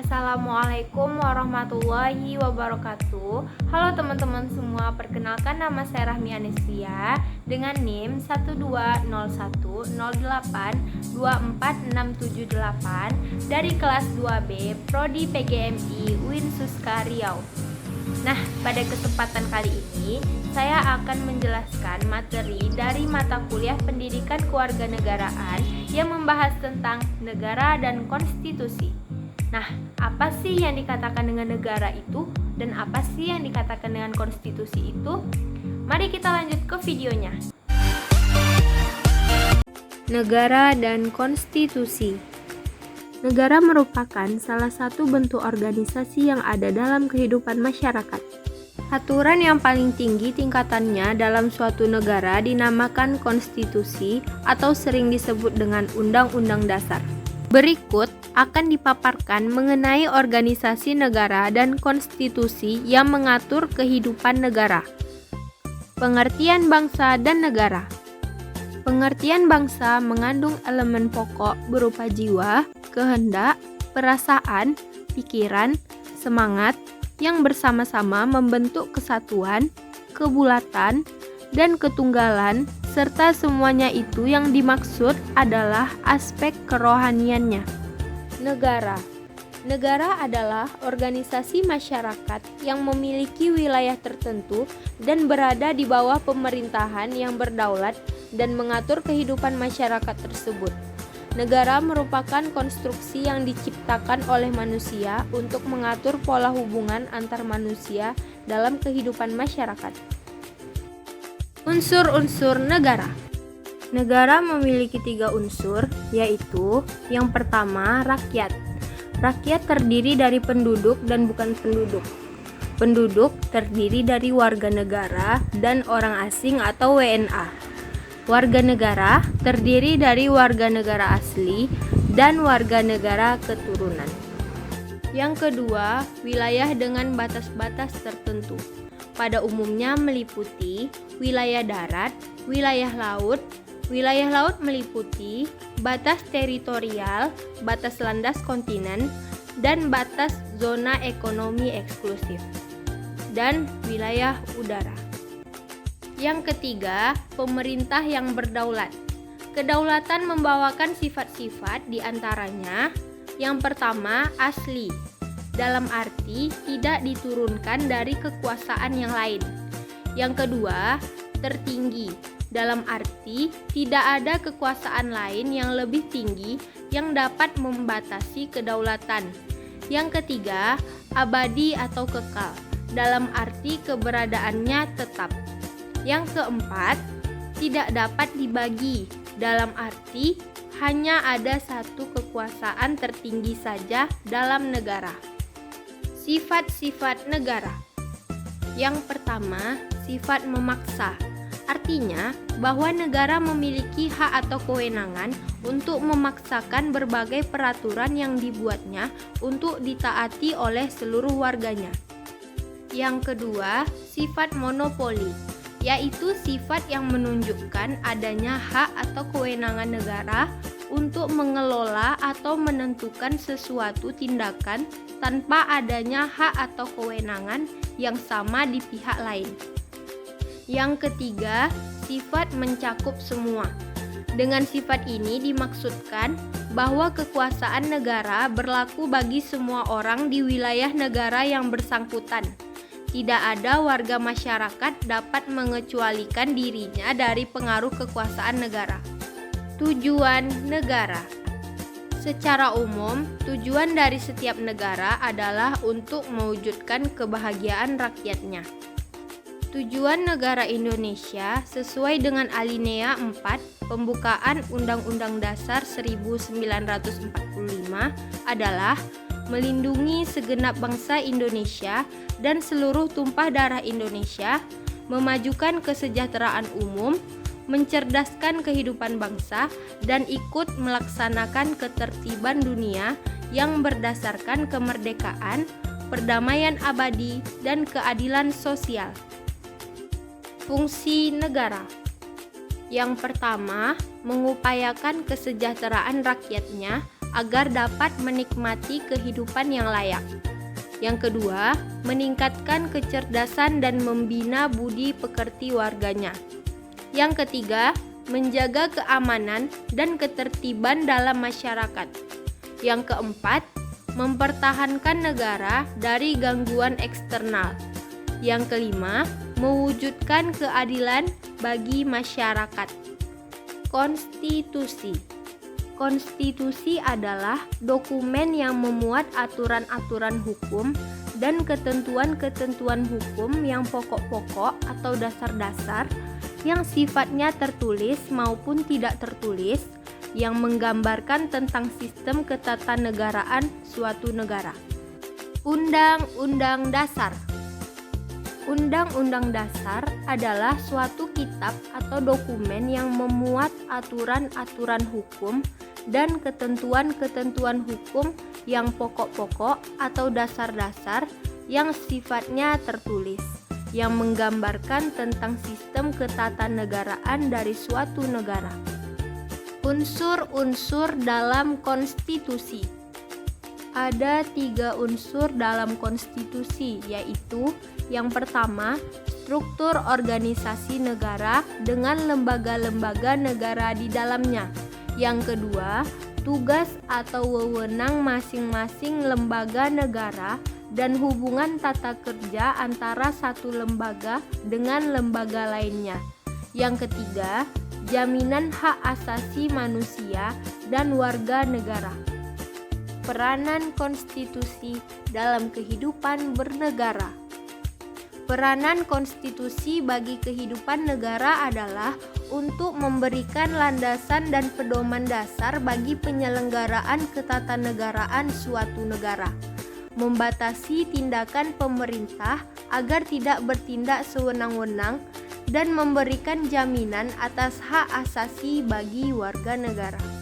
Assalamualaikum warahmatullahi wabarakatuh. Halo teman-teman semua, perkenalkan nama saya Rahmi Anestia dengan NIM 12082082467 dari kelas 2B Prodi PGMI UIN Suska Riau. Nah, pada kesempatan kali ini saya akan menjelaskan materi dari mata kuliah Pendidikan Kewarganegaraan yang membahas tentang negara dan konstitusi. Nah, apa sih yang dikatakan dengan negara itu dan apa sih yang dikatakan dengan konstitusi itu? Mari kita lanjut ke videonya. Negara dan konstitusi. Negara merupakan salah satu bentuk organisasi yang ada dalam kehidupan masyarakat. Aturan yang paling tinggi tingkatannya dalam suatu negara dinamakan konstitusi atau sering disebut dengan Undang-Undang Dasar. Berikut akan dipaparkan mengenai organisasi negara dan konstitusi yang mengatur kehidupan negara. Pengertian bangsa dan negara. Pengertian bangsa mengandung elemen pokok berupa jiwa, kehendak, perasaan, pikiran, semangat yang bersama-sama membentuk kesatuan, kebulatan, dan ketunggalan, serta semuanya itu yang dimaksud adalah aspek kerohaniannya. Negara. Negara adalah organisasi masyarakat yang memiliki wilayah tertentu dan berada di bawah pemerintahan yang berdaulat dan mengatur kehidupan masyarakat tersebut. Negara merupakan konstruksi yang diciptakan oleh manusia untuk mengatur pola hubungan antar manusia dalam kehidupan masyarakat. Unsur-unsur negara. Negara memiliki 3 unsur, yaitu yang pertama, rakyat. Rakyat terdiri dari penduduk dan bukan penduduk. Penduduk terdiri dari warga negara dan orang asing atau WNA. Warga negara terdiri dari warga negara asli dan warga negara keturunan. Yang kedua, wilayah dengan batas-batas tertentu. Pada umumnya meliputi wilayah darat, wilayah laut. Wilayah laut meliputi batas teritorial, batas landas kontinen, dan batas zona ekonomi eksklusif, dan wilayah udara. Yang ketiga, pemerintah yang berdaulat. Kedaulatan membawakan sifat-sifat diantaranya yang pertama, asli. Dalam arti tidak diturunkan dari kekuasaan yang lain. Yang kedua, tertinggi. Dalam arti tidak ada kekuasaan lain yang lebih tinggi yang dapat membatasi kedaulatan. Yang ketiga, abadi atau kekal. Dalam arti keberadaannya tetap. Yang keempat, tidak dapat dibagi. Dalam arti hanya ada satu kekuasaan tertinggi saja dalam negara. Sifat-sifat negara. Yang pertama, sifat memaksa. Artinya bahwa negara memiliki hak atau kewenangan untuk memaksakan berbagai peraturan yang dibuatnya untuk ditaati oleh seluruh warganya. Yang kedua, sifat monopoli, yaitu sifat yang menunjukkan adanya hak atau kewenangan negara untuk mengelola atau menentukan sesuatu tindakan tanpa adanya hak atau kewenangan yang sama di pihak lain. Yang ketiga, sifat mencakup semua. Dengan sifat ini dimaksudkan bahwa kekuasaan negara berlaku bagi semua orang di wilayah negara yang bersangkutan. Tidak ada warga masyarakat dapat mengecualikan dirinya dari pengaruh kekuasaan negara. Tujuan negara. Secara umum, tujuan dari setiap negara adalah untuk mewujudkan kebahagiaan rakyatnya. Tujuan negara Indonesia sesuai dengan alinea 4 pembukaan Undang-Undang Dasar 1945 adalah melindungi segenap bangsa Indonesia dan seluruh tumpah darah Indonesia, memajukan kesejahteraan umum, mencerdaskan kehidupan bangsa, dan ikut melaksanakan ketertiban dunia yang berdasarkan kemerdekaan, perdamaian abadi, dan keadilan sosial. Fungsi negara. Yang pertama, mengupayakan kesejahteraan rakyatnya agar dapat menikmati kehidupan yang layak. Yang kedua, meningkatkan kecerdasan dan membina budi pekerti warganya. Yang ketiga, menjaga keamanan dan ketertiban dalam masyarakat. Yang keempat, mempertahankan negara dari gangguan eksternal. Yang kelima, mewujudkan keadilan bagi masyarakat. Konstitusi. Konstitusi adalah dokumen yang memuat aturan-aturan hukum dan ketentuan-ketentuan hukum yang pokok-pokok atau dasar-dasar yang sifatnya tertulis maupun tidak tertulis, yang menggambarkan tentang sistem ketatanegaraan suatu negara. Undang-Undang Dasar. Undang-Undang Dasar adalah suatu kitab atau dokumen yang memuat aturan-aturan hukum dan ketentuan-ketentuan hukum yang pokok-pokok atau dasar-dasar yang sifatnya tertulis, yang menggambarkan tentang sistem ketatanegaraan dari suatu negara. Unsur-unsur dalam konstitusi. Ada 3 unsur dalam konstitusi, yaitu yang pertama, struktur organisasi negara dengan lembaga-lembaga negara di dalamnya. Yang kedua, tugas atau wewenang masing-masing lembaga negara dan hubungan tata kerja antara satu lembaga dengan lembaga lainnya. Yang ketiga, jaminan hak asasi manusia dan warga negara. Peranan konstitusi dalam kehidupan bernegara. Peranan konstitusi bagi kehidupan negara adalah untuk memberikan landasan dan pedoman dasar bagi penyelenggaraan ketatanegaraan suatu negara, membatasi tindakan pemerintah agar tidak bertindak sewenang-wenang, dan memberikan jaminan atas hak asasi bagi warga negara.